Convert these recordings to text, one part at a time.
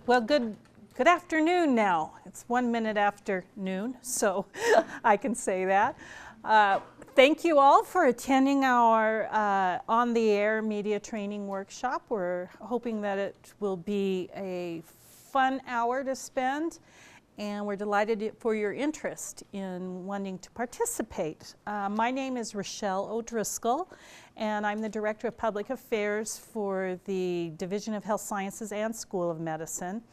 Well, good afternoon now. It's 1 minute after noon, so I can say that. Thank you all for attending our on-the-air media training workshop. We're hoping that it will be a fun hour to spend, and we're delighted for your interest in wanting to participate. My name is Rochelle O'Driscoll, and I'm the Director of Public Affairs for the Division of Health Sciences and School of Medicine.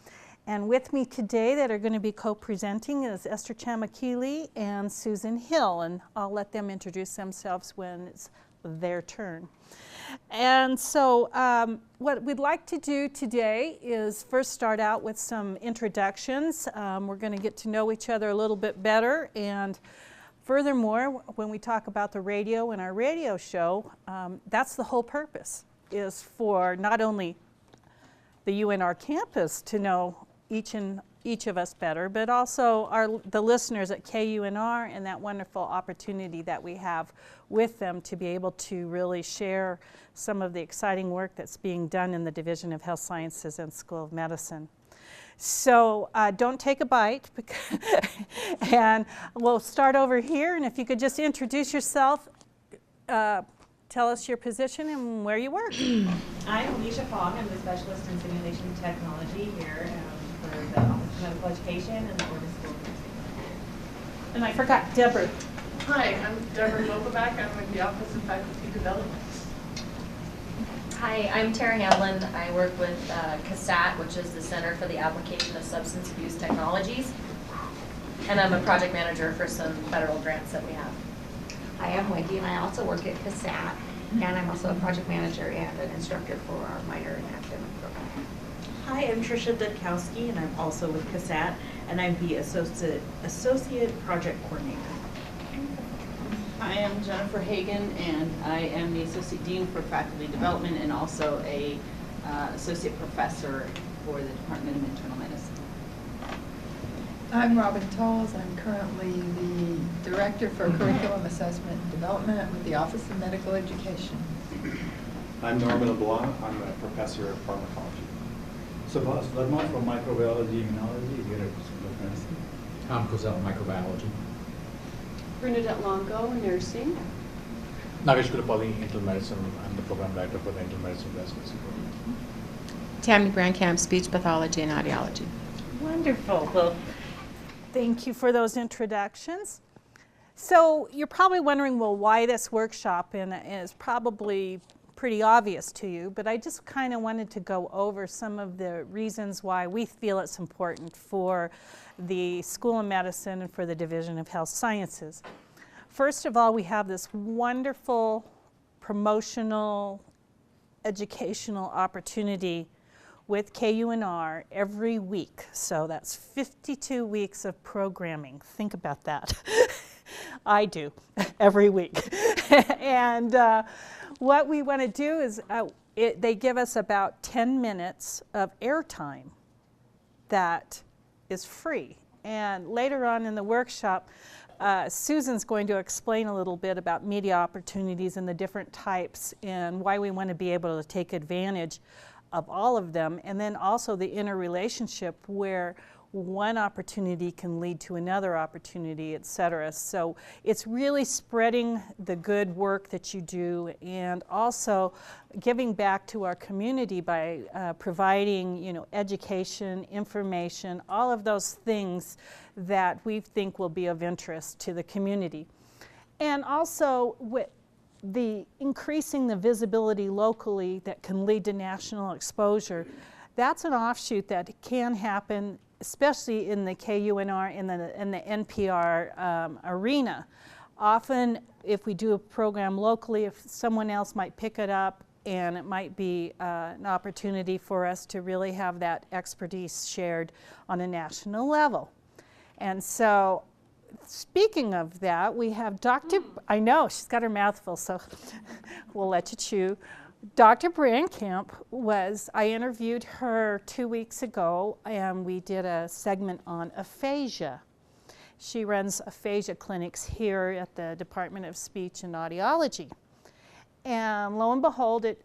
And with me today that are going to be co-presenting is Esther Chamakili and Susan Hill, and I'll let them introduce themselves when it's their turn. And so what we'd like to do today is first start out with some introductions. We're going to get to know each other a little bit better, and furthermore, when we talk about the radio and our radio show, that's the whole purpose, is for not only the UNR campus to know each of us better, but also the listeners at KUNR and that wonderful opportunity that we have with them to be able to really share some of the exciting work that's being done in the Division of Health Sciences and School of Medicine. So don't take a bite, and we'll start over here, and if you could just introduce yourself, tell us your position and where you work. I'm Alicia Fong. I'm the specialist in simulation technology here for the Office of Medical Education and the Oregon School of Nursing. And I forgot, Deborah. Hi, I'm Deborah Mopaback. I'm with the Office of Faculty Development. Hi, I'm Tara Hamlin. I work with CASAT, which is the Center for the Application of Substance Abuse Technologies. And I'm a project manager for some federal grants that we have. Hi, I'm Wendy, and I also work at CASAT, and I'm also a project manager and an instructor for our minor and academic program. Hi, I'm Tricia Dudkowski, and I'm also with CASAT, and I'm the associate project coordinator. I am Jennifer Hagan, and I am the Associate Dean for Faculty Development and also a Associate Professor for the Department of Internal Medicine. I'm Robin Tolles. I'm currently the Director for Curriculum Assessment and Development with the Office of Medical Education. I'm Norman LeBlanc. I'm a Professor of Pharmacology. Subhas Verma from Microbiology Immunology here at School of Medicine. Tom Cozell, Microbiology. Bernadette Longo, Nursing. Nagesh Gurupalli, Internal Medicine. I'm the Program Director for the Internal Medicine Residency Program. Tammy Brandkamp, Speech Pathology and Audiology. Wonderful. Well, thank you for those introductions. So you're probably wondering, well, why this workshop, and it's probably pretty obvious to you, but I just kind of wanted to go over some of the reasons why we feel it's important for the School of Medicine and for the Division of Health Sciences. First of all, we have this wonderful promotional educational opportunity with KUNR every week. So that's 52 weeks of programming. Think about that. I do every week. And what we want to do is they give us about 10 minutes of airtime that is free. And later on in the workshop, Susan's going to explain a little bit about media opportunities and the different types and why we want to be able to take advantage of all of them, and then also the interrelationship where one opportunity can lead to another opportunity, et cetera. So it's really spreading the good work that you do and also giving back to our community by providing, education, information, all of those things that we think will be of interest to the community. And also with increasing the visibility locally that can lead to national exposure, that's an offshoot that can happen, especially in the KUNR and the NPR arena. Often, if we do a program locally, if someone else might pick it up, and it might be an opportunity for us to really have that expertise shared on a national level. And so, speaking of that, we have Dr. I know, she's got her mouth full, so we'll let you chew. Dr. Brandkamp I interviewed her 2 weeks ago, and we did a segment on aphasia. She runs aphasia clinics here at the Department of Speech and Audiology. And lo and behold, it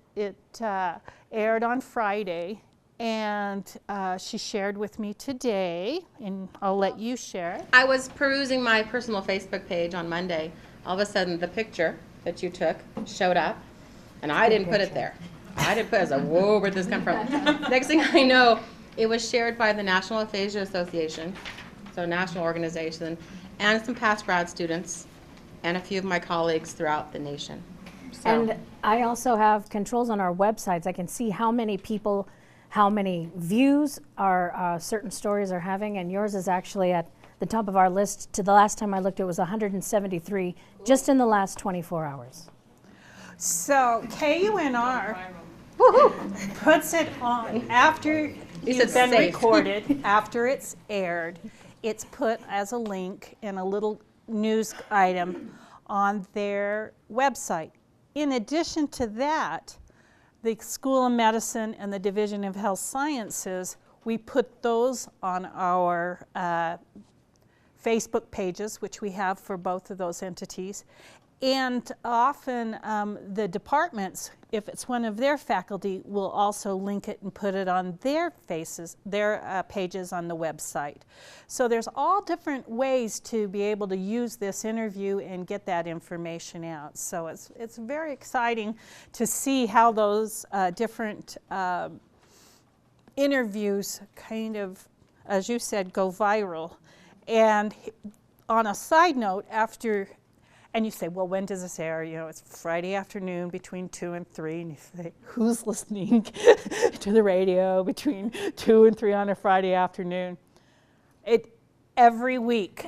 aired on Friday, and she shared with me today, and I'll let you share it. I was perusing my personal Facebook page on Monday. All of a sudden, the picture that you took showed up, and I didn't put it there. I didn't put it. I was like, whoa, where'd this come from? Next thing I know, it was shared by the National Aphasia Association, so a national organization, and some past grad students, and a few of my colleagues throughout the nation. So, And I also have controls on our websites. I can see how many people, how many views our certain stories are having, and yours is actually at the top of our list. To the last time I looked, it was 173 just in the last 24 hours. So KUNR puts it on after it's been safe. recorded, after it's aired. It's put as a link in a little news item on their website. In addition to that, the School of Medicine and the Division of Health Sciences, we put those on our Facebook pages, which we have for both of those entities. And often the departments, if it's one of their faculty, will also link it and put it on their pages on the website. So there's all different ways to be able to use this interview and get that information out. So it's very exciting to see how those different interviews kind of, as you said, go viral. And on a side note, and you say, well, when does this air? You know, it's Friday afternoon between 2 and 3. And you say, who's listening to the radio between 2 and 3 on a Friday afternoon? Every week,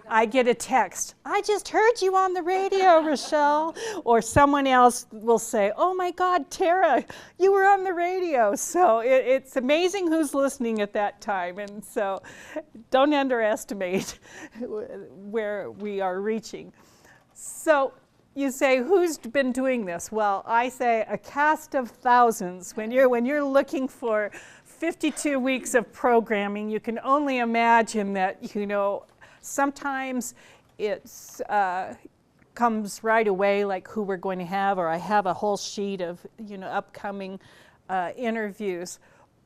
I get a text. I just heard you on the radio, Rochelle. Or someone else will say, oh my God, Tara, you were on the radio. So it's amazing who's listening at that time. And so don't underestimate where we are reaching. So you say, who's been doing this? Well, I say a cast of thousands. When you're looking for 52 weeks of programming, you can only imagine that, you know, sometimes it comes right away, like who we're going to have, or I have a whole sheet of, you know, upcoming interviews.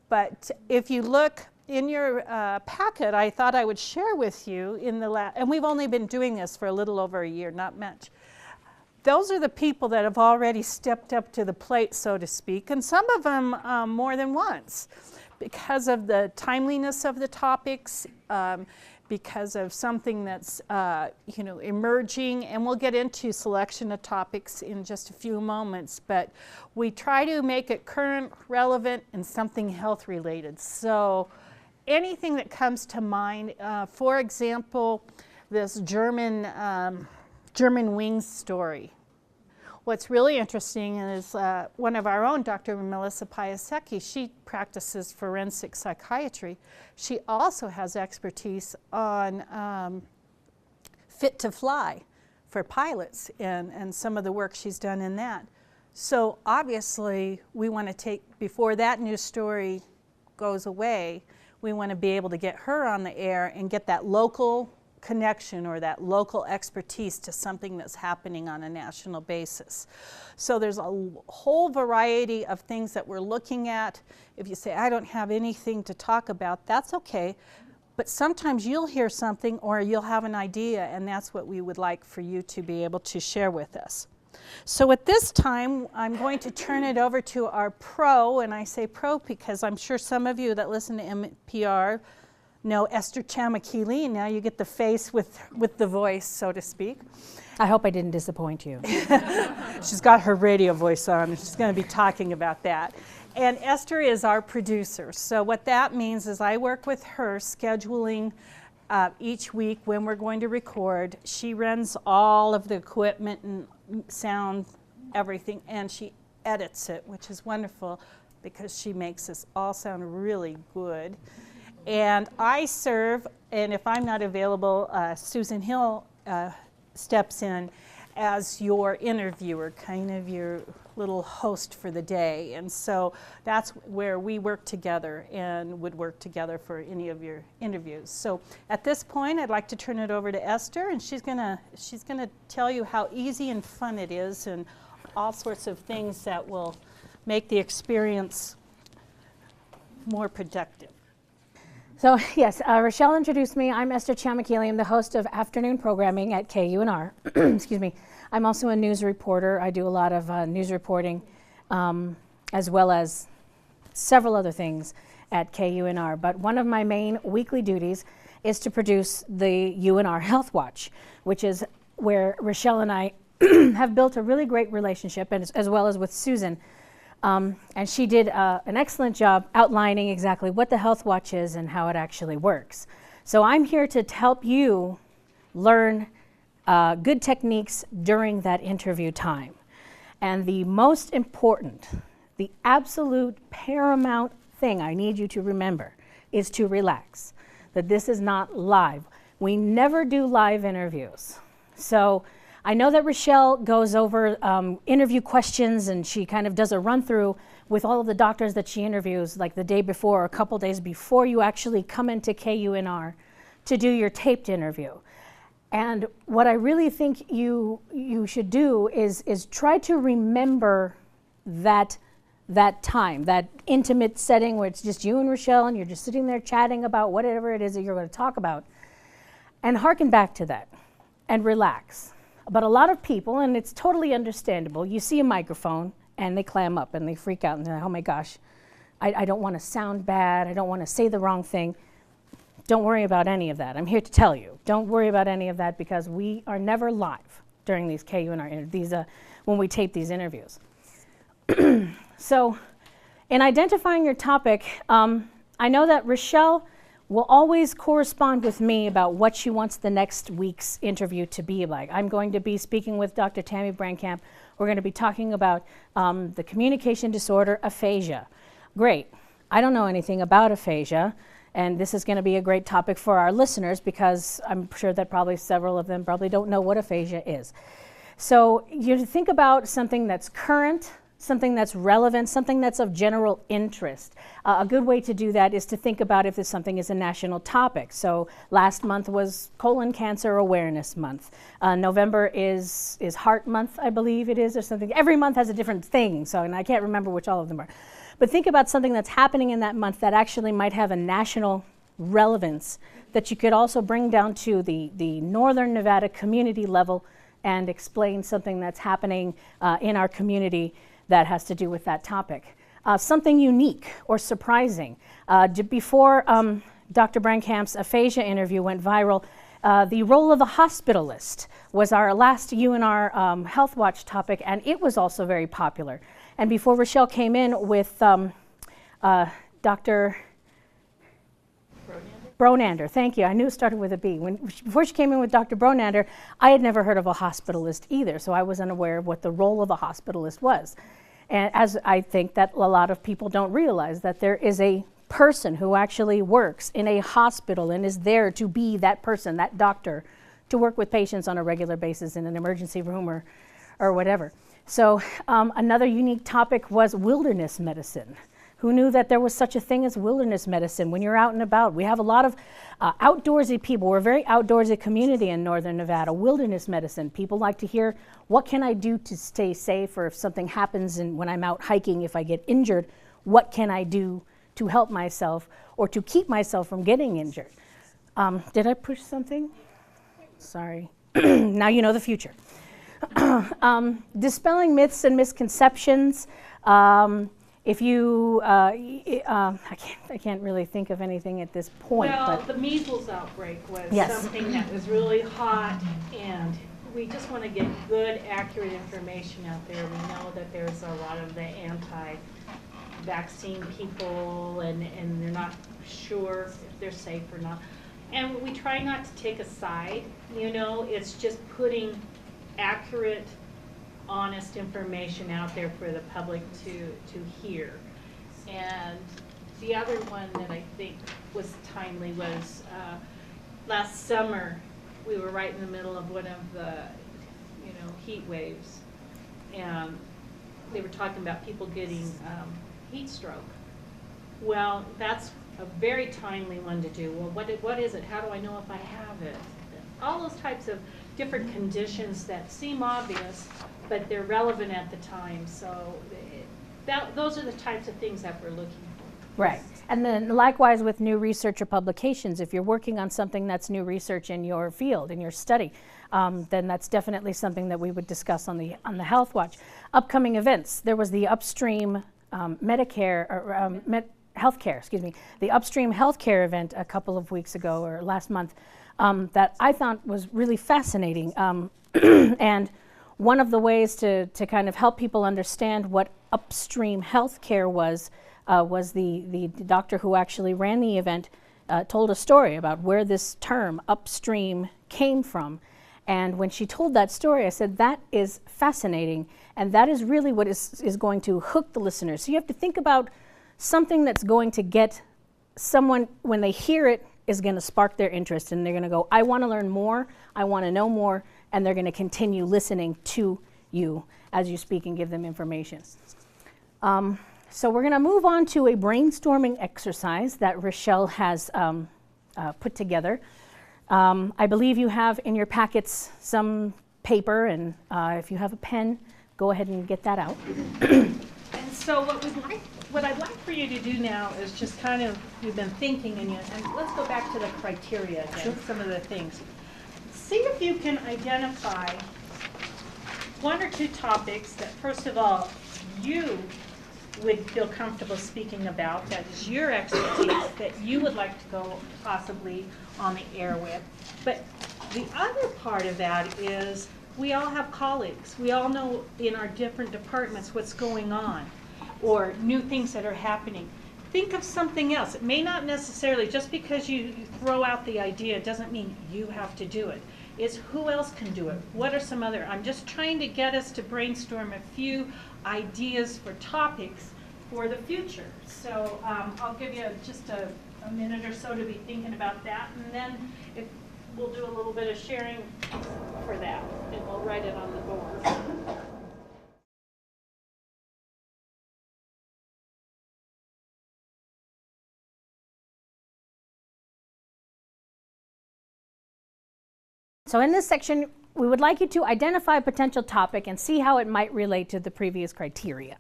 But if you look in your packet, I thought I would share with you and we've only been doing this for a little over a year, not much. Those are the people that have already stepped up to the plate, so to speak, and some of them more than once, because of the timeliness of the topics, because of something that's you know, emerging, and we'll get into selection of topics in just a few moments, but we try to make it current, relevant, and something health related. So anything that comes to mind, for example, this German wings story. What's really interesting is one of our own, Dr. Melissa Piasecki, she practices forensic psychiatry. She also has expertise on fit to fly for pilots and some of the work she's done in that. So obviously we want to take, before that news story goes away, we want to be able to get her on the air and get that local connection or that local expertise to something that's happening on a national basis. So there's a whole variety of things that we're looking at. If you say, I don't have anything to talk about, that's okay. But sometimes you'll hear something or you'll have an idea, and that's what we would like for you to be able to share with us. So at this time, I'm going to turn it over to our pro, and I say pro because I'm sure some of you that listen to NPR know Esther Chamakili, and now you get the face with the voice, so to speak. I hope I didn't disappoint you. She's got her radio voice on, and she's going to be talking about that. And Esther is our producer. So what that means is I work with her scheduling each week when we're going to record. She runs all of the equipment and sound, everything, and she edits it, which is wonderful because she makes us all sound really good. And I serve, and if I'm not available, Susan Hill steps in as your interviewer, kind of your little host for the day. And so that's where we work together and would work together for any of your interviews. So at this point, I'd like to turn it over to Esther, and she's gonna tell you how easy and fun it is and all sorts of things that will make the experience more productive. So yes, Rochelle introduced me. I'm Esther Chamakili. I'm the host of afternoon programming at KUNR. Excuse me. I'm also a news reporter. I do a lot of news reporting, as well as several other things at KUNR. But one of my main weekly duties is to produce the UNR Health Watch, which is where Rochelle and I have built a really great relationship, and as well as with Susan. And she did an excellent job outlining exactly what the Health Watch is and how it actually works. So I'm here to help you learn good techniques during that interview time. And the most important, the absolute paramount thing I need you to remember is to relax, that this is not live. We never do live interviews. So I know that Rochelle goes over interview questions, and she kind of does a run through with all of the doctors that she interviews, like the day before or a couple days before you actually come into KUNR to do your taped interview. And what I really think you should do is try to remember that time, that intimate setting where it's just you and Rochelle and you're just sitting there chatting about whatever it is that you're going to talk about, and hearken back to that and relax. But a lot of people, and it's totally understandable, you see a microphone and they clam up and they freak out and they're like, oh my gosh, I don't want to sound bad, I don't want to say the wrong thing. Don't worry about any of that. I'm here to tell you, don't worry about any of that, because we are never live during these KUNR, when we tape these interviews. So in identifying your topic, I know that Rochelle will always correspond with me about what she wants the next week's interview to be like. I'm going to be speaking with Dr. Tammy Brankamp. We're going to be talking about the communication disorder aphasia. Great. I don't know anything about aphasia, and this is going to be a great topic for our listeners, because I'm sure that probably several of them probably don't know what aphasia is. So you think about something that's current, something that's relevant, something that's of general interest. A good way to do that is to think about if this something is a national topic. So last month was Colon Cancer Awareness Month. November is Heart Month, I believe it is, or something. Every month has a different thing, and I can't remember which all of them are. But think about something that's happening in that month that actually might have a national relevance that you could also bring down to the Northern Nevada community level and explain something that's happening in our community that has to do with that topic. Something unique or surprising. Before Dr. Brankamp's aphasia interview went viral, the role of the hospitalist was our last UNR Health Watch topic, and it was also very popular. And before Rochelle came in with Dr. Bronander, thank you. I knew it started with a B. Before she came in with Dr. Bronander, I had never heard of a hospitalist either, so I was unaware of what the role of a hospitalist was. And as I think that a lot of people don't realize that there is a person who actually works in a hospital and is there to be that person, that doctor, to work with patients on a regular basis in an emergency room or whatever. So another unique topic was wilderness medicine. Who knew that there was such a thing as wilderness medicine when you're out and about? We have a lot of outdoorsy people. We're a very outdoorsy community in Northern Nevada. Wilderness medicine. People like to hear, what can I do to stay safe, or if something happens and when I'm out hiking, if I get injured, what can I do to help myself or to keep myself from getting injured? Did I push something? Sorry. Now you know the future. Dispelling myths and misconceptions. If you, I can't really think of anything at this point. Well, but the measles outbreak was Yes. something that was really hot, and we just want to get good, accurate information out there. We know that there's a lot of the anti-vaccine people, and they're not sure if they're safe or not. And we try not to take a side, it's just putting accurate, honest information out there for the public to hear. And the other one that I think was timely was last summer we were right in the middle of one of the heat waves, and they were talking about people getting heat stroke. Well, that's a very timely one to do. Well, what is it? How do I know if I have it? All those types of different conditions that seem obvious, but they're relevant at the time. So those are the types of things that we're looking for. Right. And then likewise with new research or publications, if you're working on something that's new research in your field, in your study, then that's definitely something that we would discuss on the Health Watch. Upcoming events, there was the Upstream Medicare, or healthcare, excuse me, the Upstream Healthcare event a couple of weeks ago or last month that I thought was really fascinating. And one of the ways to kind of help people understand what upstream healthcare was the doctor who actually ran the event told a story about where this term upstream came from. And when she told that story, I said, that is fascinating. And that is really what is going to hook the listeners. So you have to think about something that's going to get someone, when they hear it, is going to spark their interest. And they're going to go, I want to learn more, I want to know more. And they're going to continue listening to you as you speak and give them information. So we're going to move on to a brainstorming exercise that Rochelle has put together. I believe you have in your packets some paper, and if you have a pen, go ahead and get that out. And so what I'd like for you to do now is just kind of, you've been thinking, and let's go back to the criteria again, some of the things. See if you can identify one or two topics that, first of all, you would feel comfortable speaking about, that is your expertise, that you would like to go possibly on the air with. But the other part of that is we all have colleagues. We all know in our different departments what's going on or new things that are happening. Think of something else. It may not necessarily, just because you throw out the idea doesn't mean you have to do it. It's who else can do it? What are some other, I'm just trying to get us to brainstorm a few ideas for topics for the future. So I'll give you just a minute or so to be thinking about that, and then we'll do a little bit of sharing for that, and we'll write it on the board. So in this section, we would like you to identify a potential topic and see how it might relate to the previous criteria.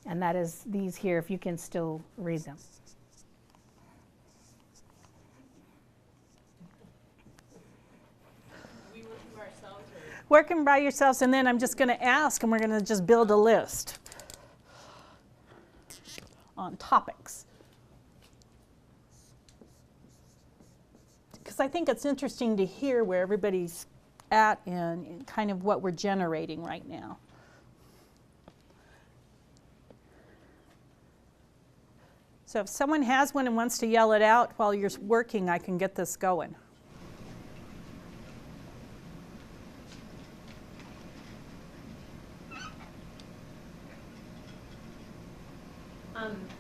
And that is these here, if you can still read them. Working by yourselves, and then I'm just going to ask, and we're going to just build a list on topics. Because I think it's interesting to hear where everybody's at and kind of what we're generating right now. So if someone has one and wants to yell it out while you're working, I can get this going.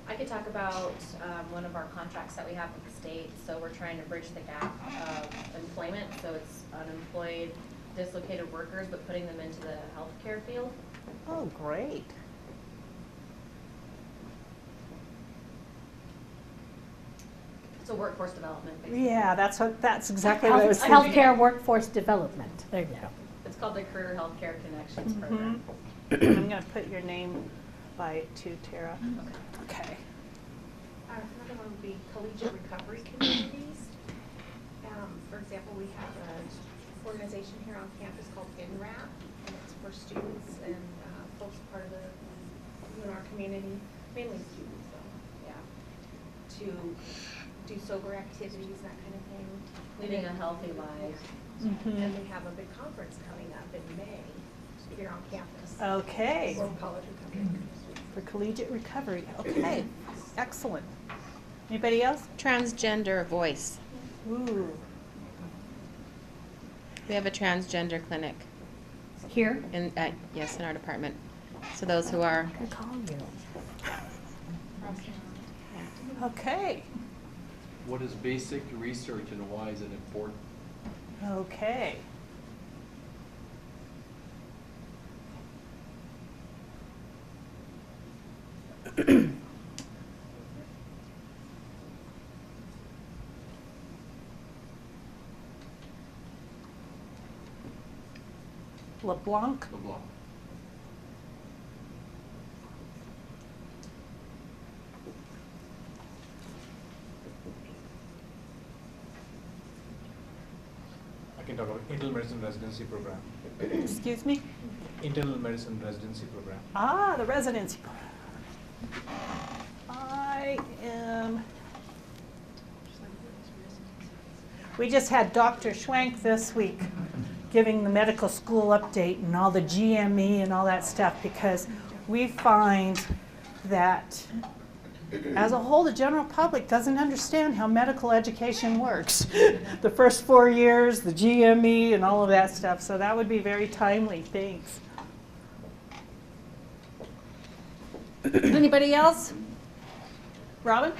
I could talk about one of our contracts that we have with the state. So we're trying to bridge the gap of employment. So it's unemployed, dislocated workers, but putting them into the healthcare field. Oh, great. So workforce development, basically. Yeah, that's exactly what I was thinking. Healthcare workforce development. There you go. It's called the Career Healthcare Connections Program. I'm going to put your name by it too, Tara. Okay. Another one would be collegiate recovery communities. For example, we have an organization here on campus called NRAP, and it's for students and folks part of in our community, mainly students, so yeah, to do sober activities, that kind of thing. Living a healthy life. And we have a big conference coming up in May here on campus. Okay. For college recovery. For collegiate recovery. Okay. Excellent. Anybody else? Transgender voice. Ooh. We have a transgender clinic. Here? Yes, in our department. So those who are. I call you. Okay. What is basic research and why is it important? Okay. LeBlanc. LeBlanc. can talk about internal medicine residency program. Excuse me? Internal medicine residency program. Ah, the residency program. We just had Dr. Schwank this week giving the medical school update and all the GME and all that stuff, because we find that as a whole, the general public doesn't understand how medical education works. The first 4 years, the GME and all of that stuff. So that would be very timely. Thanks. Anybody else? Robin?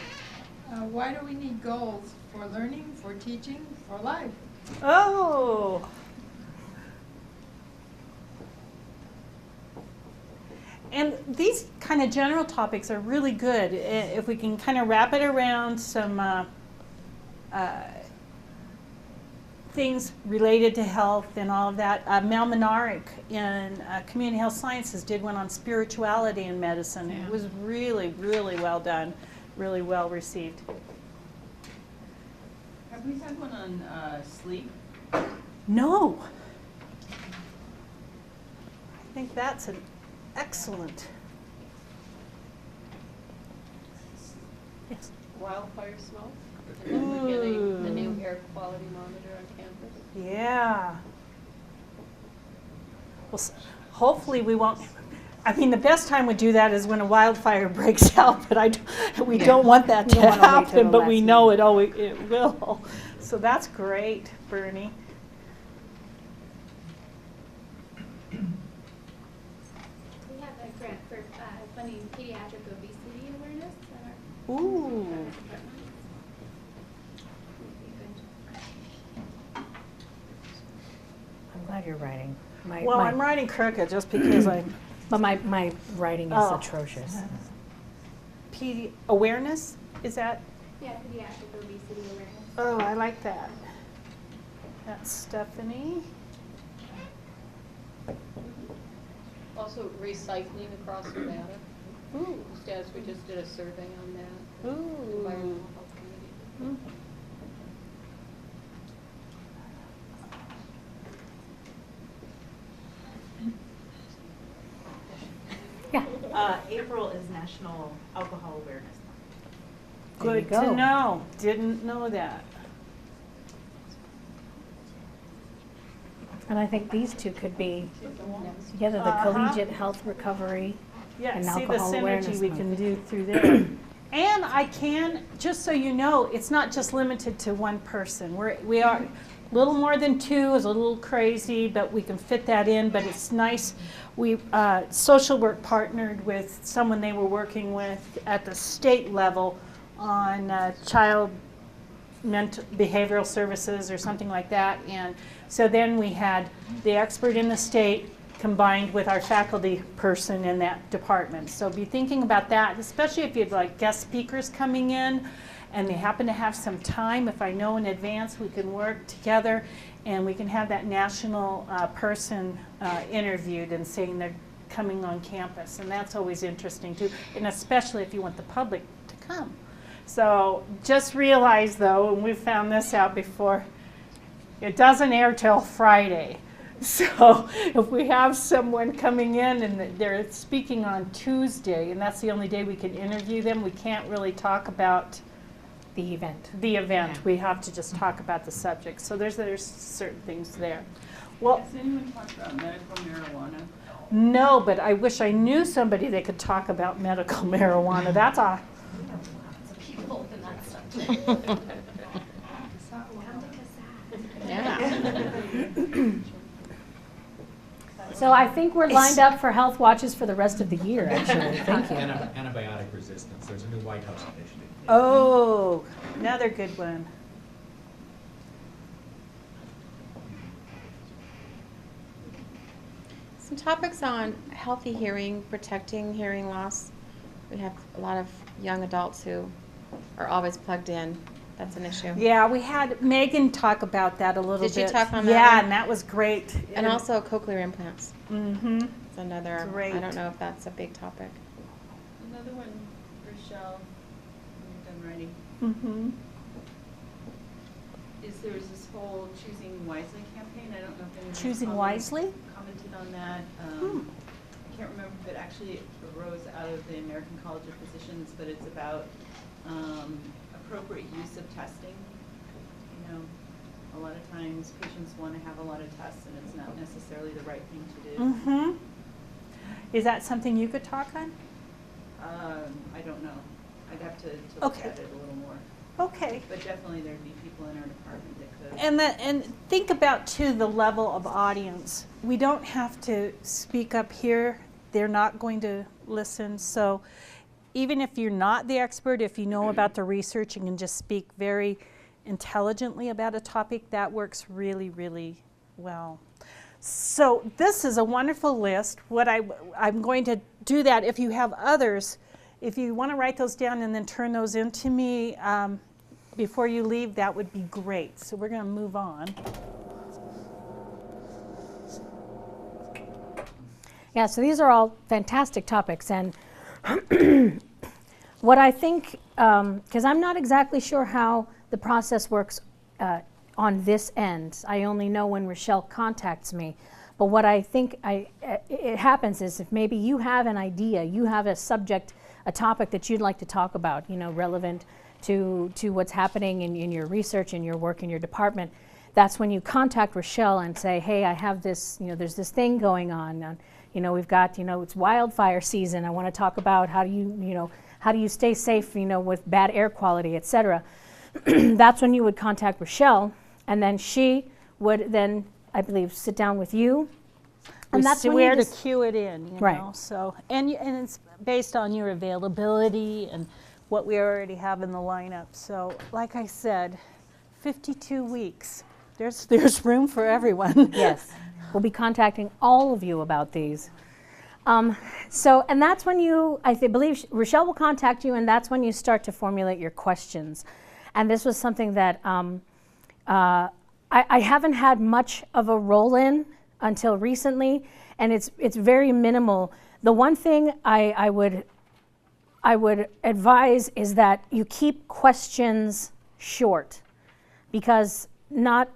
Why do we need goals for learning, for teaching, for life? Oh. And these kind of general topics are really good if we can kind of wrap it around some things related to health and all of that. Mel Minarik in Community Health Sciences did one on spirituality in medicine. Yeah. It was really, really well done, really well received. Have we had one on sleep? No. I think that's an excellent. Yes. Wildfire smoke. And then we're getting the new Ooh. air quality monitor on campus. Yeah. Well, hopefully we won't. I mean, the best time we do that is when a wildfire breaks out, but we don't want that We to don't wanna wait till happen, the but we last know it will. So that's great, Bernie. We have a grant for funding pediatric obesity awareness at our Ooh. department. I'm glad you're writing. Well, I'm writing crooked just because I'm. But my writing is Oh. atrocious. Awareness, is that? Yeah, pediatric obesity awareness. Oh, I like that. That's Stephanie. Also recycling across Nevada. Ooh. Just as we just did a survey on that. Ooh. Environmental health committee. Yeah. April is National Alcohol Awareness Month. There you Good go. to know. Didn't know that. And I think these two could be together, the Uh-huh. collegiate health recovery Yeah, and see the alcohol synergy awareness we month. can do through there. And I can, just so you know, it's not just limited to one person. We are a little more than two, is a little crazy, but we can fit that in. But it's nice. We social work partnered with someone they were working with at the state level on child behavioral services or something like that. And so then we had the expert in the state combined with our faculty person in that department. So be thinking about that, especially if you'd like guest speakers coming in and they happen to have some time. If I know in advance, we can work together and we can have that national person interviewed and saying they're coming on campus. And that's always interesting too, and especially if you want the public to come. So just realize though, and we've found this out before, it doesn't air till Friday. So if we have someone coming in and they're speaking on Tuesday, and that's the only day we can interview them, we can't really talk about the event. Yeah. We have to just talk about the subject. So there's certain things there. Well, Has anyone talked about medical marijuana? no, but I wish I knew somebody that could talk about medical marijuana. That's a People in that subject. Yeah. So I think we're lined up for health watches for the rest of the year, actually. Thank you. Antibiotic resistance. There's a new White House initiative. Oh, another good one. Some topics on healthy hearing, protecting hearing loss. We have a lot of young adults who are always plugged in. That's an issue. Yeah, we had Megan talk about that a little bit. Did she talk on that Yeah, one? and that was great. And also cochlear implants. Mm-hmm. It's another, Great. I don't know if that's a big topic. Another one, Rochelle, when you're done writing. Mm-hmm. there's this whole Choosing Wisely campaign. I don't know if anyone Choosing Wisely? commented on that. I can't remember if it actually arose out of the American College of Physicians, but it's about appropriate use of testing. You know, a lot of times patients want to have a lot of tests, and it's not necessarily the right thing to do. Mm-hmm. Is that something you could talk on? I don't know. I'd have to look Okay. at it a little more. Okay. But definitely there'd be people in our department that could. And think about, too, the level of audience. We don't have to speak up here. They're not going to listen. So even if you're not the expert, if you know about the research and can just speak very intelligently about a topic, that works really, really well. So this is a wonderful list. I'm going to do that. If you have others, if you want to write those down and then turn those into me before you leave, that would be great. So we're going to move on. Yeah, so these are all fantastic topics, and what I think, because I'm not exactly sure how the process works on this end. I only know when Rochelle contacts me. But what I think it happens is if maybe you have an idea, you have a subject, a topic that you'd like to talk about, you know, relevant to what's happening in your research, in your work, in your department, that's when you contact Rochelle and say, hey, I have this, you know, there's this thing going on. You know, we've got, you know, it's wildfire season. I want to talk about how do you stay safe, you know, with bad air quality, et cetera. That's when you would contact Rochelle, and then she would then, I believe, sit down with you. And that's when where you to cue it in, you Right. know. So and it's based on your availability and what we already have in the lineup. So like I said, 52 weeks. There's room for everyone. Yes, we'll be contacting all of you about these. And that's when I believe Rochelle will contact you, and that's when you start to formulate your questions. And this was something that I haven't had much of a role in until recently, and it's very minimal. The one thing I would advise is that you keep questions short, because not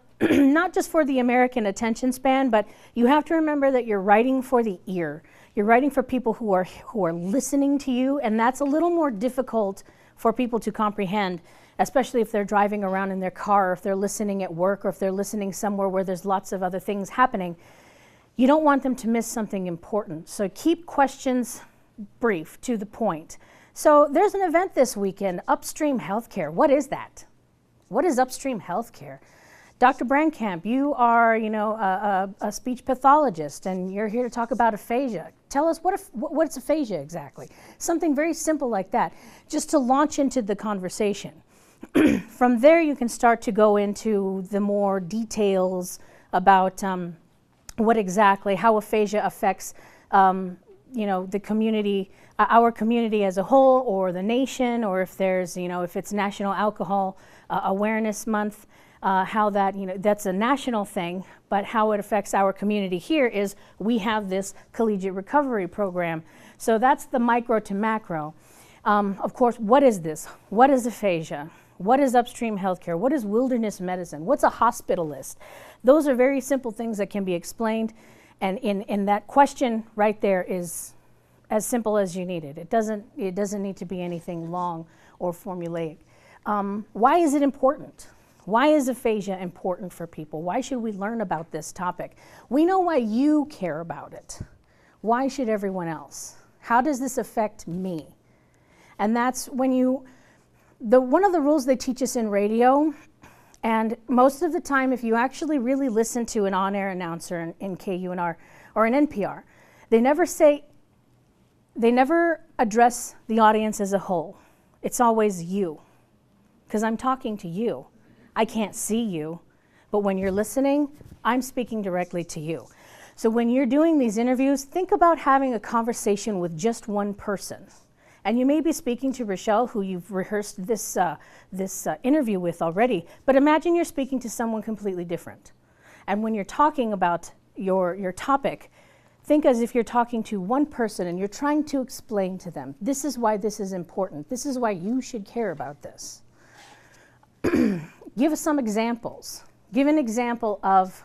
just for the American attention span, but you have to remember that you're writing for the ear. You're writing for people who are listening to you, and that's a little more difficult for people to comprehend, especially if they're driving around in their car, or if they're listening at work, or if they're listening somewhere where there's lots of other things happening. You don't want them to miss something important. So keep questions brief, to the point. So there's an event this weekend, Upstream Healthcare. What is that? What is Upstream Healthcare? Dr. Brandkamp, you are, you know, a speech pathologist, and you're here to talk about aphasia. Tell us what's aphasia exactly? Something very simple like that, just to launch into the conversation. From there, you can start to go into the more details about how aphasia affects, you know, the community, our community as a whole, or the nation, or if there's, you know, if it's National Alcohol Awareness Month. How that, you know, that's a national thing, but how it affects our community here is we have this collegiate recovery program. So that's the micro to macro. Of course, what is this? What is aphasia? What is upstream healthcare? What is wilderness medicine? What's a hospitalist? Those are very simple things that can be explained, and in that question right there is as simple as you need it. It doesn't need to be anything long or formulaic. Why is it important? Why is aphasia important for people? Why should we learn about this topic? We know why you care about it. Why should everyone else? How does this affect me? And that's when one of the rules they teach us in radio, and most of the time if you actually really listen to an on-air announcer in KUNR or an NPR, they never address the audience as a whole. It's always you, because I'm talking to you. I can't see you, but when you're listening, I'm speaking directly to you. So when you're doing these interviews, think about having a conversation with just one person. And you may be speaking to Rochelle, who you've rehearsed this interview with already, but imagine you're speaking to someone completely different. And when you're talking about your topic, think as if you're talking to one person and you're trying to explain to them, this is why this is important. This is why you should care about this. give us some examples. Give an example of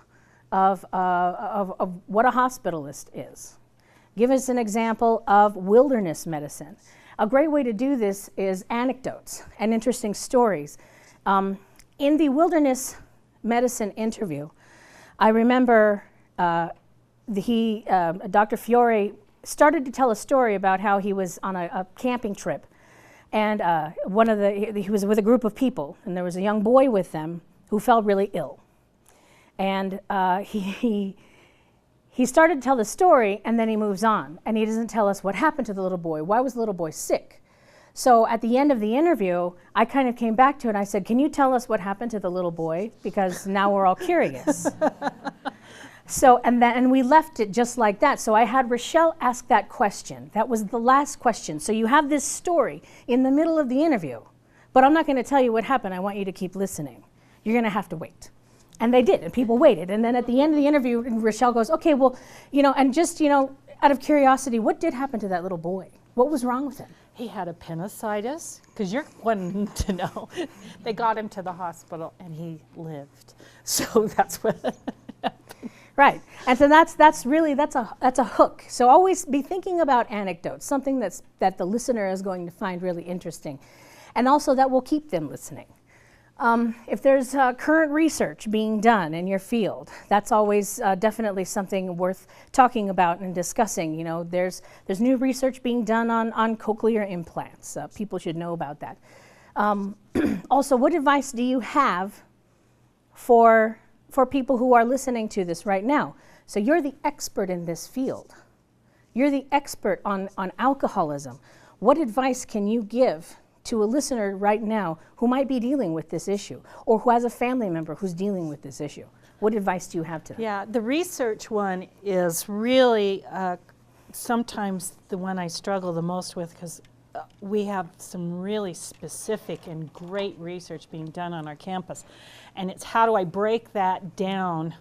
what a hospitalist is. Give us an example of wilderness medicine. A great way to do this is anecdotes and interesting stories. In the wilderness medicine interview, I remember Dr. Fiore started to tell a story about how he was on a camping trip, and he was with a group of people, and there was a young boy with them who fell really ill. And he started to tell the story, and then he moves on, and he doesn't tell us what happened to the little boy. Why was the little boy sick? So at the end of the interview, I kind of came back to it and I said, can you tell us what happened to the little boy? Because now we're all curious. So, and we left it just like that. So I had Rochelle ask that question. That was the last question. So you have this story in the middle of the interview, but I'm not going to tell you what happened. I want you to keep listening. You're going to have to wait. And they did, and people waited. And then at the end of the interview, Rochelle goes, okay, well, and just, out of curiosity, what did happen to that little boy? What was wrong with him? He had appendicitis, because you're wanting to know. They got him to the hospital, and he lived. So that's what happened. Right, and so that's a hook. So always be thinking about anecdotes, something that the listener is going to find really interesting, and also that will keep them listening. If there's current research being done in your field, that's always definitely something worth talking about and discussing. There's new research being done on cochlear implants. People should know about that. Also, what advice do you have for people who are listening to this right now? So you're the expert in this field. You're the expert on alcoholism. What advice can you give to a listener right now who might be dealing with this issue, or who has a family member who's dealing with this issue? What advice do you have to them? Yeah, the research one is really sometimes the one I struggle the most with, because we have some really specific and great research being done on our campus. And it's how do I break that down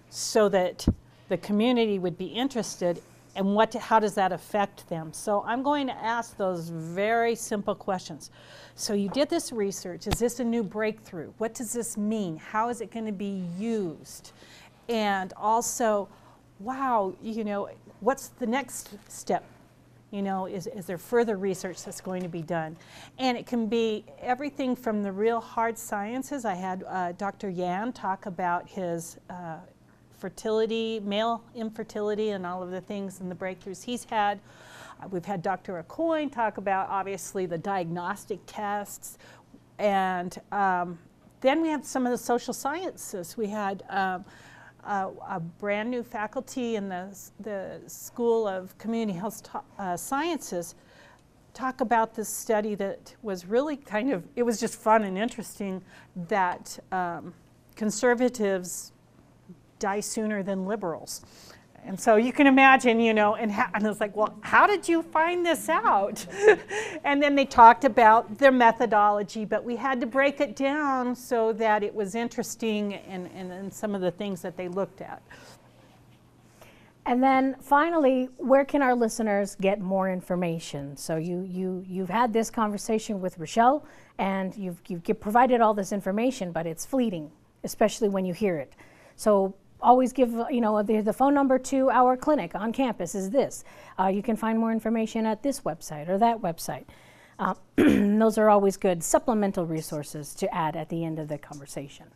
so that the community would be interested, and how does that affect them? So I'm going to ask those very simple questions. So you did this research. Is this a new breakthrough? What does this mean? How is it going to be used? And also, wow, what's the next step? Is there further research that's going to be done? And it can be everything from the real hard sciences. I had Dr. Yan talk about his fertility, male infertility, and all of the things and the breakthroughs he's had. We've had Dr. Acoin talk about, obviously, the diagnostic tests. And then we have some of the social sciences. We had a brand new faculty in the School of Community Health Sciences talk about this study that was really it was just fun and interesting, that conservatives die sooner than liberals. And so you can imagine, and it's like, well, how did you find this out? And then they talked about their methodology, but we had to break it down so that it was interesting and some of the things that they looked at. And then finally, where can our listeners get more information? So you've had this conversation with Rochelle, and you've provided all this information, but it's fleeting, especially when you hear it. So always give, the phone number to our clinic on campus is this. You can find more information at this website or that website. Those are always good supplemental resources to add at the end of the conversation.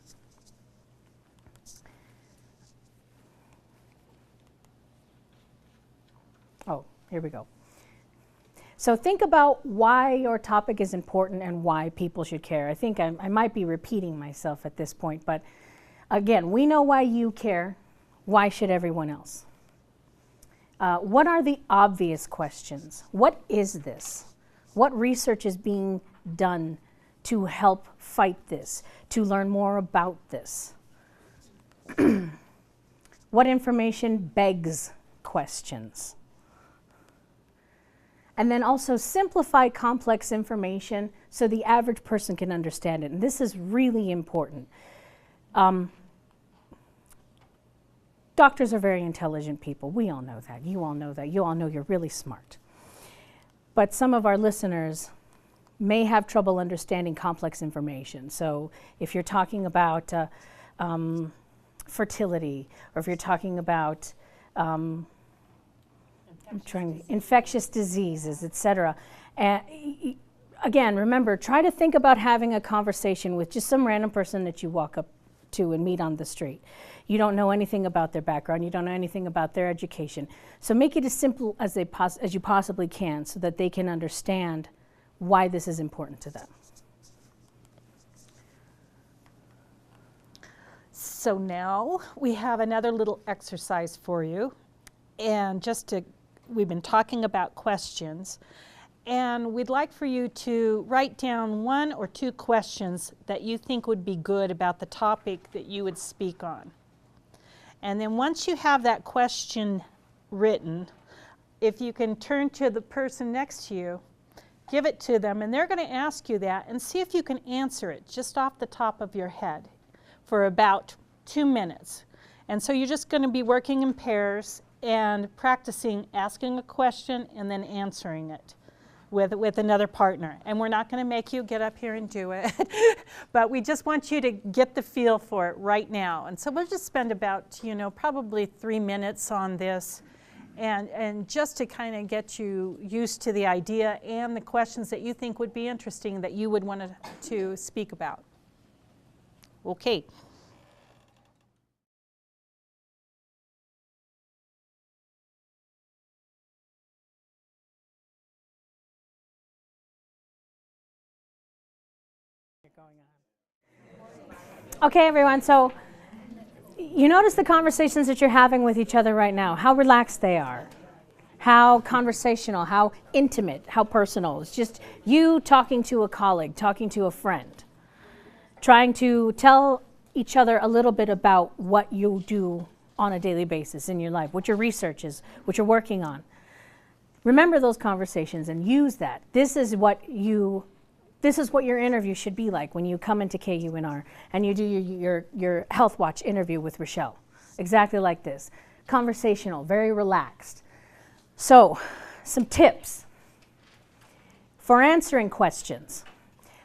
Oh, here we go. So think about why your topic is important and why people should care. I think I might be repeating myself at this point, but again, we know why you care. Why should everyone else? What are the obvious questions? What is this? What research is being done to help fight this, to learn more about this? What information begs questions? And then also simplify complex information so the average person can understand it. And this is really important. Doctors are very intelligent people. We all know that. You all know that. You all know you're really smart. But some of our listeners may have trouble understanding complex information. So if you're talking about fertility, or if you're talking about infectious diseases, etc. Again, remember, try to think about having a conversation with just some random person that you walk up to and meet on the street. You don't know anything about their background, you don't know anything about their education. So make it as simple as you possibly can so that they can understand why this is important to them. So now we have another little exercise for you. And we've been talking about questions. And we'd like for you to write down 1 or 2 questions that you think would be good about the topic that you would speak on. And then once you have that question written, if you can turn to the person next to you, give it to them, and they're going to ask you that, and see if you can answer it just off the top of your head for about 2 minutes. And so you're just going to be working in pairs and practicing asking a question and then answering it with another partner. And we're not going to make you get up here and do it, but we just want you to get the feel for it right now. And so we'll just spend about, probably 3 minutes on this, and just to kind of get you used to the idea and the questions that you think would be interesting that you would want to speak about. Okay. Okay, everyone, so you notice the conversations that you're having with each other right now, how relaxed they are, how conversational, how intimate, how personal. It's just you talking to a colleague, talking to a friend, trying to tell each other a little bit about what you do on a daily basis in your life, what your research is, what you're working on. Remember those conversations and use that. This is what your interview should be like when you come into KUNR and you do your Health Watch interview with Rochelle. Exactly like this. Conversational, very relaxed. So, some tips for answering questions.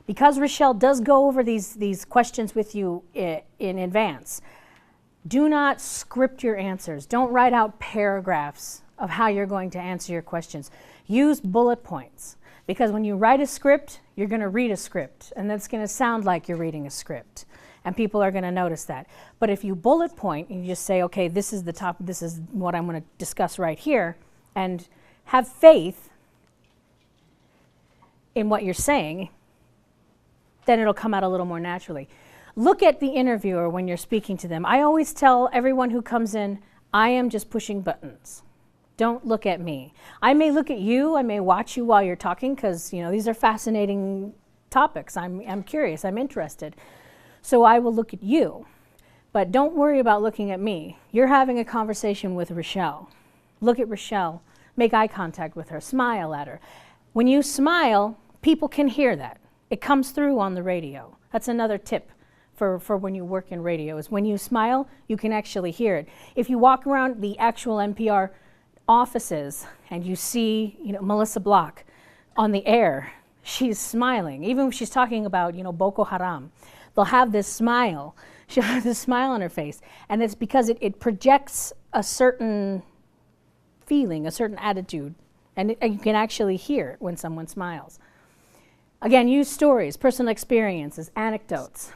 Because Rochelle does go over these questions with you in advance, do not script your answers. Don't write out paragraphs of how you're going to answer your questions. Use bullet points. Because when you write a script, you're going to read a script, and that's going to sound like you're reading a script, and people are going to notice that. But if you bullet point and you just say, okay, this is the top, this is what I'm going to discuss right here, and have faith in what you're saying, then it'll come out a little more naturally. Look at the interviewer when you're speaking to them. I always tell everyone who comes in, I am just pushing buttons. Don't look at me. I may look at you, I may watch you while you're talking because these are fascinating topics. I'm curious, I'm interested. So I will look at you. But don't worry about looking at me. You're having a conversation with Rochelle. Look at Rochelle, make eye contact with her, smile at her. When you smile, people can hear that. It comes through on the radio. That's another tip for when you work in radio, is when you smile, you can actually hear it. If you walk around the actual NPR offices and you see Melissa Block on the air, she's smiling. Even when she's talking about Boko Haram, they'll have this smile. She'll have this smile on her face, and it's because it projects a certain feeling, a certain attitude, and you can actually hear it when someone smiles. Again, use stories, personal experiences, anecdotes.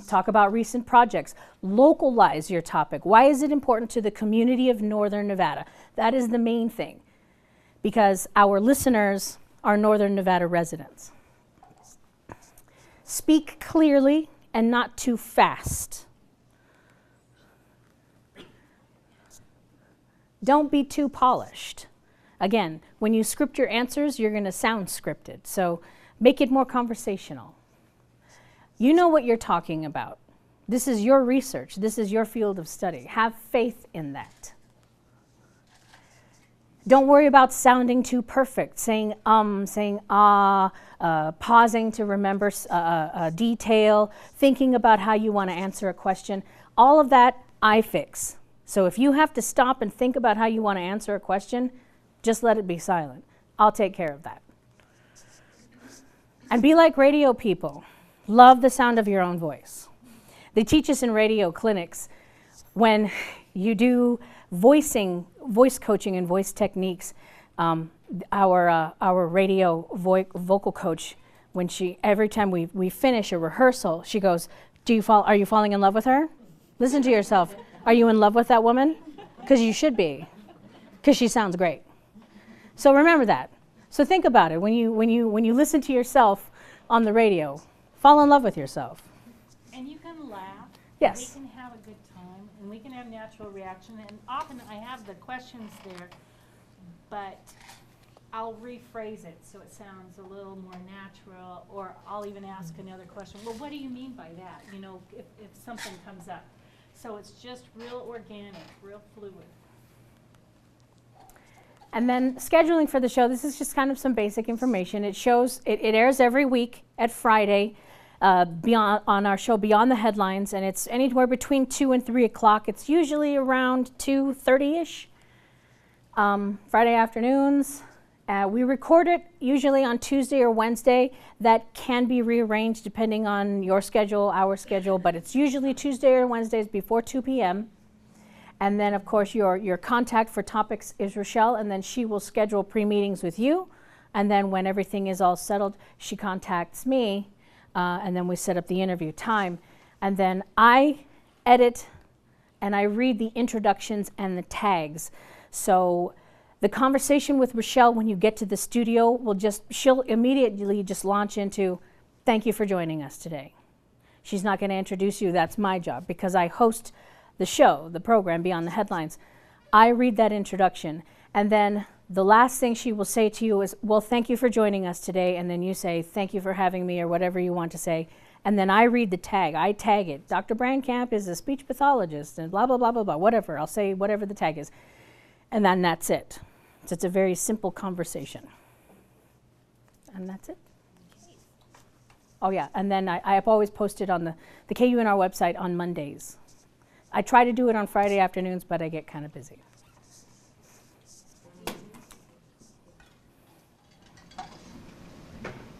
Talk about recent projects. Localize your topic. Why is it important to the community of Northern Nevada? That is the main thing, because our listeners are Northern Nevada residents. Speak clearly and not too fast. Don't be too polished. Again, when you script your answers, you're going to sound scripted, so make it more conversational. You know what you're talking about. This is your research. This is your field of study. Have faith in that. Don't worry about sounding too perfect, saying saying ah, pausing to remember a detail, thinking about how you want to answer a question. All of that, I fix. So if you have to stop and think about how you want to answer a question, just let it be silent. I'll take care of that. And be like radio people. Love the sound of your own voice. They teach us in radio clinics when you do voice coaching and voice techniques. Our radio vocal coach, every time we finish a rehearsal, she goes, are you falling in love with her? Listen to yourself. Are you in love with that woman? Because you should be, because she sounds great. So remember that. So think about it when you listen to yourself on the radio. Fall in love with yourself. And you can laugh. Yes. We can have a good time, and we can have natural reaction. And often I have the questions there, but I'll rephrase it so it sounds a little more natural, or I'll even ask another question. Well, what do you mean by that? You know, if something comes up. So it's just real organic, real fluid. And then scheduling for the show, this is just kind of some basic information. It airs every week at Friday on our show Beyond the Headlines, and it's anywhere between 2 and 3 o'clock. It's usually around 2:30-ish, Friday afternoons. We record it usually on Tuesday or Wednesday. That can be rearranged depending on your schedule, our schedule, but it's usually Tuesday or Wednesdays before 2 p.m. And then, of course, your contact for topics is Rochelle, and then she will schedule pre-meetings with you. And then when everything is all settled, she contacts me, and then we set up the interview time. And then I edit and I read the introductions and the tags. So the conversation with Rochelle when you get to the studio she'll immediately just launch into, thank you for joining us today. She's not going to introduce you, that's my job, because I host the show, the program Beyond the Headlines. I read that introduction, and then the last thing she will say to you is, well, thank you for joining us today, and then you say, thank you for having me, or whatever you want to say, and then I read the tag. I tag it. Dr. Brandkamp is a speech pathologist, and blah, blah, blah, blah, blah, whatever. I'll say whatever the tag is, and then that's it. So it's a very simple conversation. And that's it. Oh yeah, and then I have always posted on the KUNR website on Mondays. I try to do it on Friday afternoons, but I get kind of busy.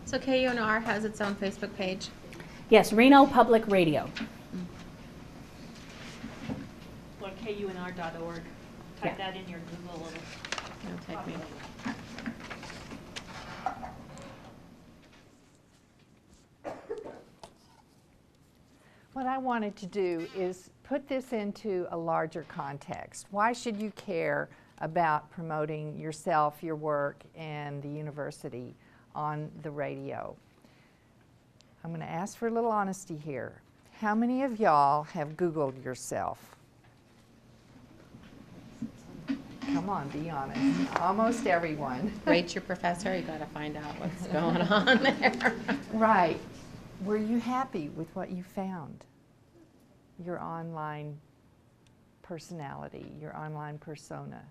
So KUNR has its own Facebook page? Yes, Reno Public Radio. Or KUNR.org. Type that in your Google. It'll take me. What I wanted to do is put this into a larger context. Why should you care about promoting yourself, your work, and the university on the radio? I'm going to ask for a little honesty here. How many of y'all have Googled yourself? Come on, be honest. Almost everyone. Rate your professor, you got to find out what's going on there. Right. Were you happy with what you found? Your online personality, your online persona.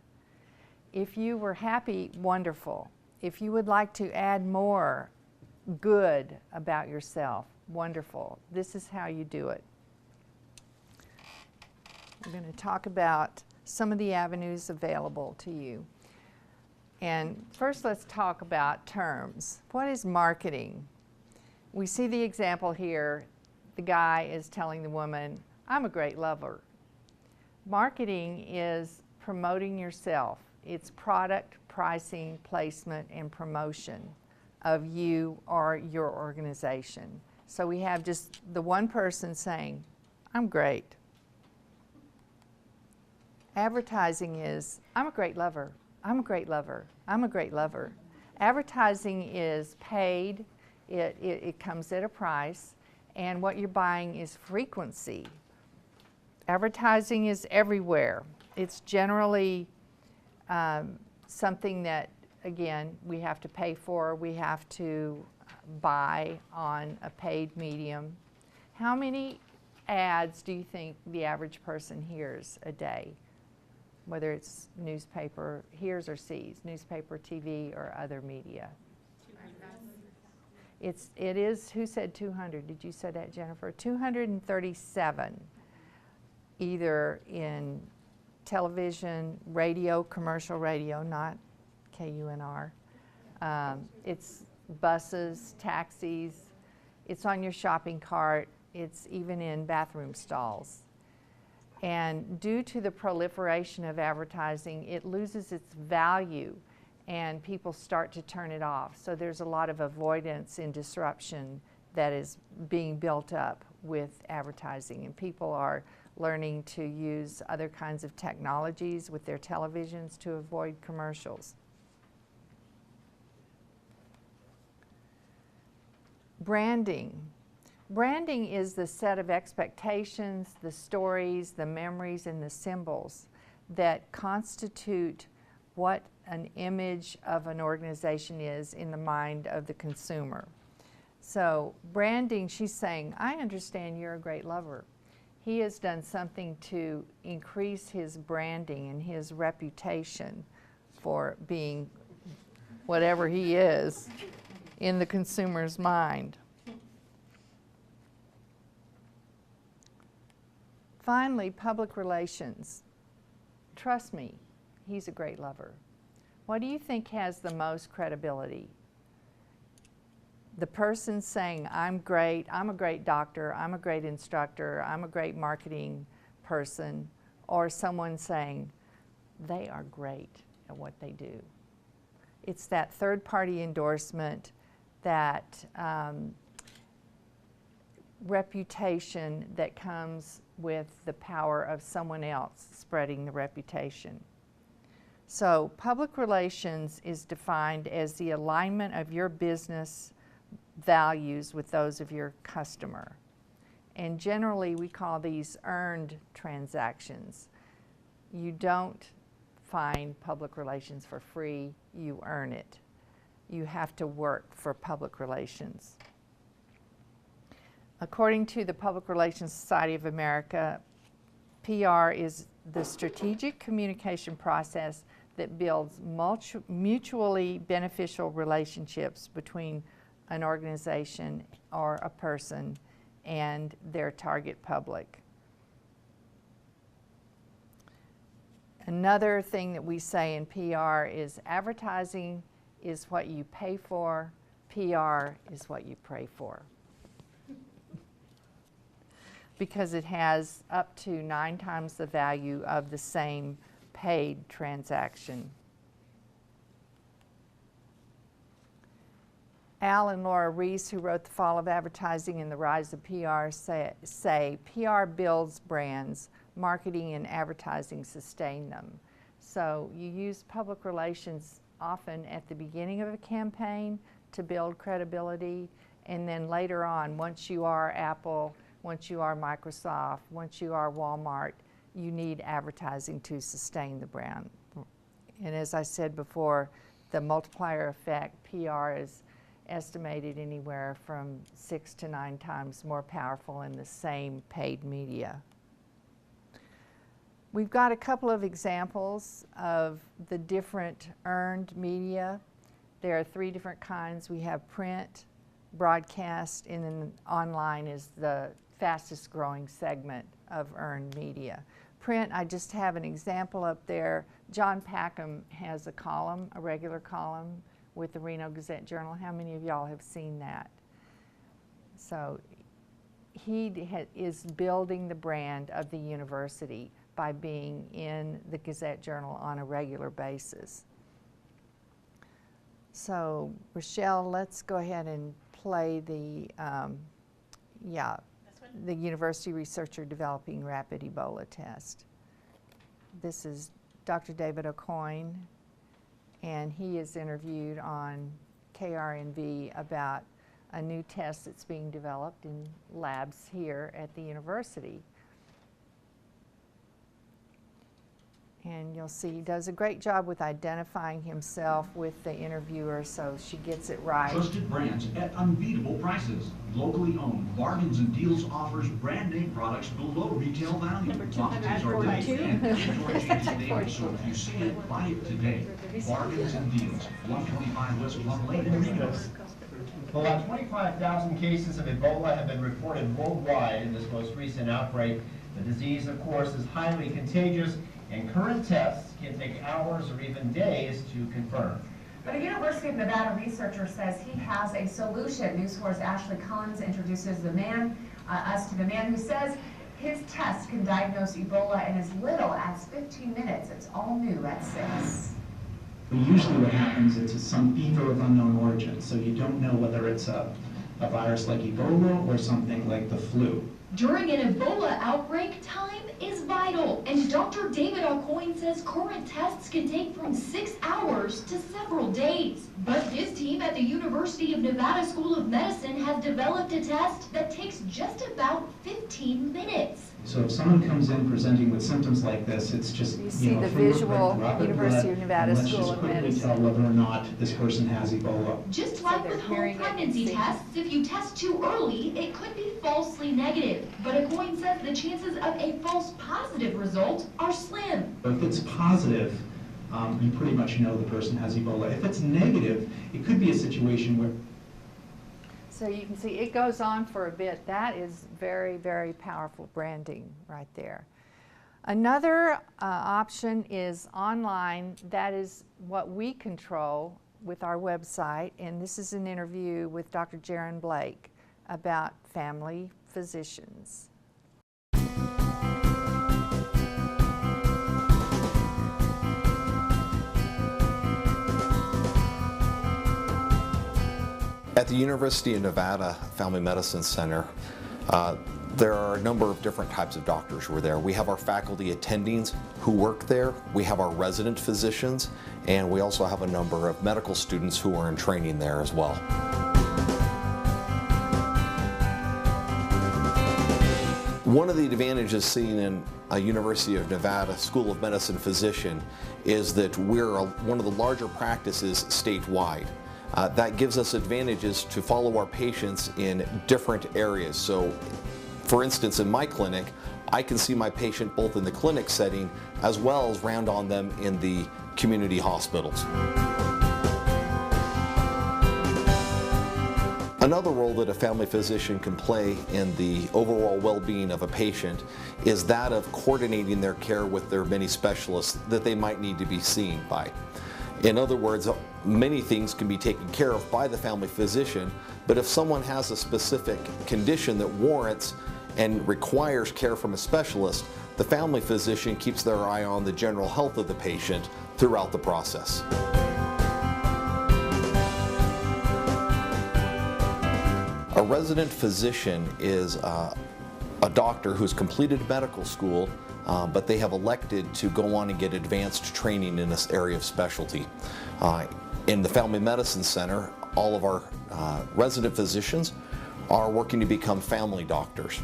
If you were happy, wonderful. If you would like to add more good about yourself, wonderful. This is how you do it. We're going to talk about some of the avenues available to you. And first, let's talk about terms. What is marketing? We see the example here. The guy is telling the woman, I'm a great lover. Marketing is promoting yourself. It's product, pricing, placement, and promotion of you or your organization. So we have just the one person saying, I'm great. Advertising is, I'm a great lover. I'm a great lover. I'm a great lover. Advertising is paid. It comes at a price, and what you're buying is frequency. Advertising is everywhere. It's generally something that, again, we have to pay for. We have to buy on a paid medium. How many ads do you think the average person hears a day? Whether it's newspaper, hears or sees, newspaper, TV, or other media. It is, who said 200? Did you say that, Jennifer? 237, either in television, radio, commercial radio, not KUNR. It's buses, taxis. It's on your shopping cart. It's even in bathroom stalls. And due to the proliferation of advertising, it loses its value and people start to turn it off. So there's a lot of avoidance and disruption that is being built up with advertising, and people are learning to use other kinds of technologies with their televisions to avoid commercials. Branding. Branding is the set of expectations, the stories, the memories, and the symbols that constitute what an image of an organization is in the mind of the consumer. So branding, she's saying, I understand you're a great lover. He has done something to increase his branding and his reputation for being whatever he is in the consumer's mind. Finally, public relations. Trust me, he's a great lover. What do you think has the most credibility? The person saying, I'm great, I'm a great doctor, I'm a great instructor, I'm a great marketing person, or someone saying, they are great at what they do. It's that third-party endorsement, that reputation that comes with the power of someone else spreading the reputation. So public relations is defined as the alignment of your business values with those of your customer. And generally we call these earned transactions. You don't find public relations for free, you earn it. You have to work for public relations. According to the Public Relations Society of America, PR is the strategic communication process that builds mutually beneficial relationships between an organization or a person and their target public. Another thing that we say in PR is advertising is what you pay for, PR is what you pray for. Because it has up to 9 times the value of the same paid transaction. Al and Laura Reese, who wrote The Fall of Advertising and the Rise of PR, say PR builds brands, marketing and advertising sustain them. So you use public relations often at the beginning of a campaign to build credibility, and then later on, once you are Apple, once you are Microsoft, once you are Walmart, you need advertising to sustain the brand. And as I said before, the multiplier effect, PR is estimated anywhere from 6 to 9 times more powerful in the same paid media. We've got a couple of examples of the different earned media. There are 3 different kinds. We have print, broadcast, and then online is the fastest growing segment of earned media. Print, I just have an example up there. John Packham has a column, a regular column with the Reno Gazette-Journal. How many of y'all have seen that? So he is building the brand of the university by being in the Gazette-Journal on a regular basis. So Rochelle, let's go ahead and play the, the university researcher developing rapid Ebola test. This is Dr. David Aucoin, and he is interviewed on KRNV about a new test that's being developed in labs here at the university. And you'll see he does a great job with identifying himself with the interviewer, so she gets it right. Trusted brands at unbeatable prices. Locally owned, Bargains and Deals offers brand name products below retail value. Boxes are tight and inventory changes daily, so if you see it, buy it today. Bargains and Deals, 125 West Plum Lane in Reno. Well, about 25,000 cases of Ebola have been reported worldwide in this most recent outbreak. The disease, of course, is highly contagious, and current tests can take hours or even days to confirm. But a University of Nevada researcher says he has a solution. News 4's Ashley Collins introduces us to the man who says his test can diagnose Ebola in as little as 15 minutes. It's all new at 6. Usually what happens is some fever of unknown origin, so you don't know whether it's a virus like Ebola or something like the flu. During an Ebola outbreak, time is vital, and Dr. David Aucoin says current tests can take from 6 hours to several days. But his team at the University of Nevada School of Medicine has developed a test that takes just about 15 minutes. So if someone comes in presenting with symptoms like this, it's just, You see the visual University of Nevada School of Let's just quickly tell Medicine. whether or not this person has Ebola. Just like with home pregnancy tests, if you test too early, it could be falsely negative. But Aucoin says the chances of a false positive result are slim. If it's positive, you pretty much know the person has Ebola. If it's negative, it could be a situation where So you can see it goes on for a bit. That is very, very powerful branding right there. Another option is online. That is what we control with our website. And this is an interview with Dr. Jaron Blake about family physicians. At the University of Nevada Family Medicine Center, there are a number of different types of doctors who are there. We have our faculty attendings who work there, we have our resident physicians, and we also have a number of medical students who are in training there as well. One of the advantages seen in a University of Nevada School of Medicine physician is that we're one of the larger practices statewide. That gives us advantages to follow our patients in different areas. So, for instance, in my clinic, I can see my patient both in the clinic setting as well as round on them in the community hospitals. Another role that a family physician can play in the overall well-being of a patient is that of coordinating their care with their many specialists that they might need to be seen by. In other words, many things can be taken care of by the family physician, but if someone has a specific condition that warrants and requires care from a specialist, the family physician keeps their eye on the general health of the patient throughout the process. A resident physician is a doctor who's completed medical school, but they have elected to go on and get advanced training in this area of specialty. In the Family Medicine Center, all of our resident physicians are working to become family doctors.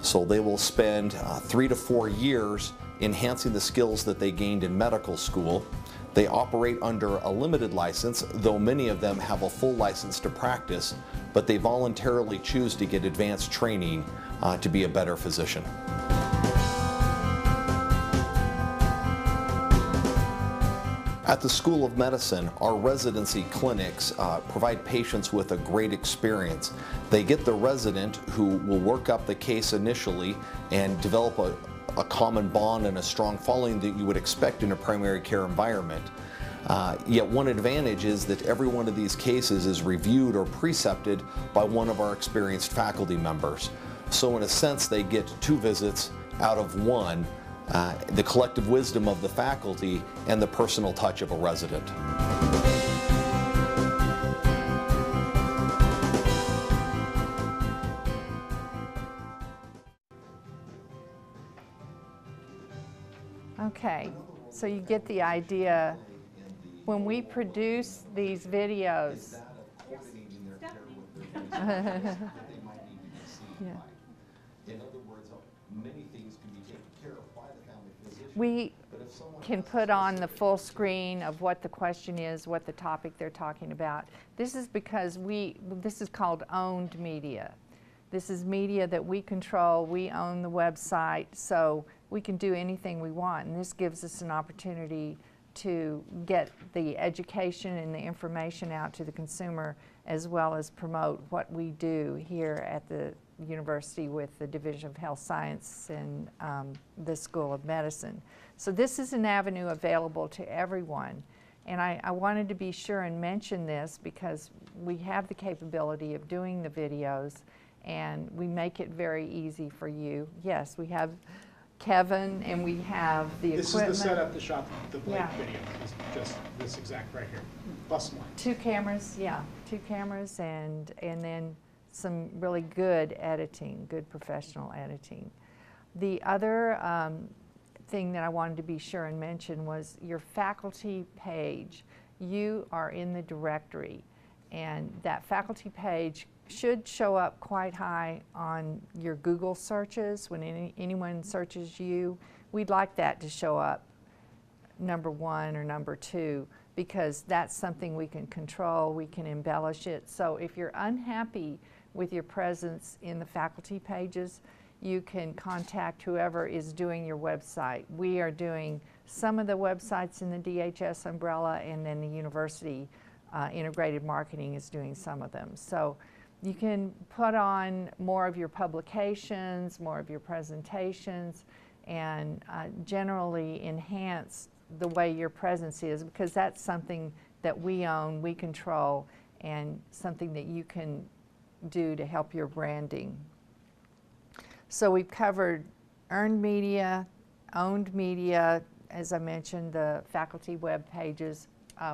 So they will spend 3 to 4 years enhancing the skills that they gained in medical school. They operate under a limited license, though many of them have a full license to practice, but they voluntarily choose to get advanced training to be a better physician. At the School of Medicine, our residency clinics provide patients with a great experience. They get the resident who will work up the case initially and develop a common bond and a strong following that you would expect in a primary care environment. Yet one advantage is that every one of these cases is reviewed or precepted by one of our experienced faculty members. So in a sense, they get 2 visits out of 1. The collective wisdom of the faculty and the personal touch of a resident. Okay, so you get the idea. When we produce these videos, In other words, many things can be taken care of by the family physician. we can put on the full screen of what the question is, what the topic they're talking about. This is because this is called owned media. This is media that we control, we own the website, so we can do anything we want, and this gives us an opportunity to get the education and the information out to the consumer, as well as promote what we do here at the university with the Division of Health Science and the School of Medicine. So this is an avenue available to everyone. And I wanted to be sure and mention this because we have the capability of doing the videos and we make it very easy for you. Yes, we have Kevin and we have the equipment. This is the setup to shot the Blake Yeah. video. It's just this exact right here. Plus one. 2 cameras, yeah, 2 cameras and then some really good editing, good professional editing. The other thing that I wanted to be sure and mention was your faculty page. You are in the directory, and that faculty page should show up quite high on your Google searches. When anyone searches you, we'd like that to show up number 1 or number 2, because that's something we can control, we can embellish it. So if you're unhappy with your presence in the faculty pages, you can contact whoever is doing your website. We are doing some of the websites in the DHS umbrella, and then the university integrated marketing is doing some of them. So you can put on more of your publications, more of your presentations, and generally enhance the way your presence is, because that's something that we own, we control, and something that you can do to help your branding. So we've covered earned media, owned media, as I mentioned, the faculty web pages.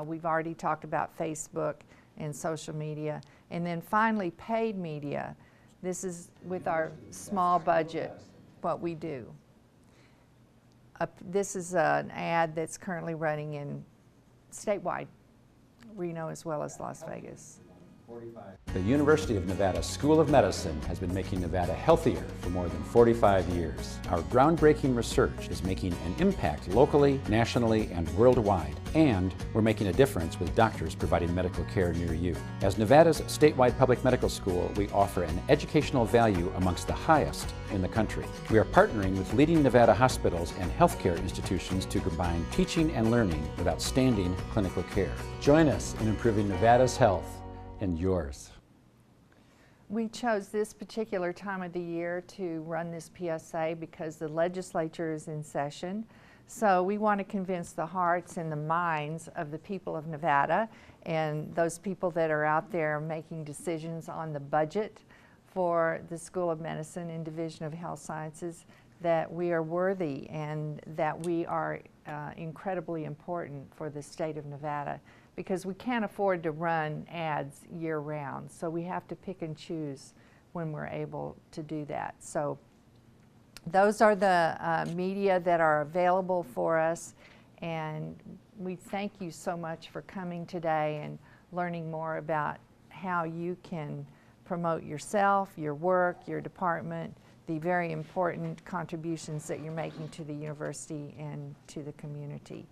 We've already talked about Facebook and social media. And then finally, paid media. This is with our small budget, what we do. This is an ad that's currently running in statewide, Reno as well as Las Vegas. The University of Nevada School of Medicine has been making Nevada healthier for more than 45 years. Our groundbreaking research is making an impact locally, nationally, and worldwide. And we're making a difference with doctors providing medical care near you. As Nevada's statewide public medical school, we offer an educational value amongst the highest in the country. We are partnering with leading Nevada hospitals and healthcare institutions to combine teaching and learning with outstanding clinical care. Join us in improving Nevada's health and yours. We chose this particular time of the year to run this PSA because the legislature is in session. So we want to convince the hearts and the minds of the people of Nevada and those people that are out there making decisions on the budget for the School of Medicine and Division of Health Sciences that we are worthy and that we are incredibly important for the state of Nevada, because we can't afford to run ads year-round. So we have to pick and choose when we're able to do that. So those are the media that are available for us, and we thank you so much for coming today and learning more about how you can promote yourself, your work, your department, the very important contributions that you're making to the university and to the community.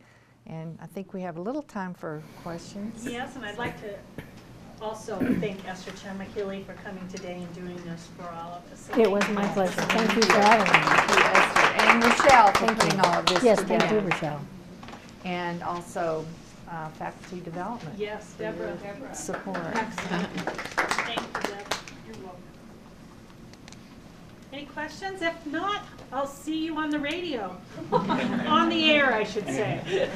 And I think we have a little time for questions. Yes, and I'd like to also thank Esther Chen McKinley for coming today and doing this for all of us. It was my pleasure. Thank you for having me. Thank you, Esther. And Rochelle for putting all of this Yes, together. thank you, Rochelle. And also faculty development. Yes, for your Deborah. support. Excellent. Thank you, Deborah. You're welcome. Any questions? If not, I'll see you on the radio. On the air, I should say.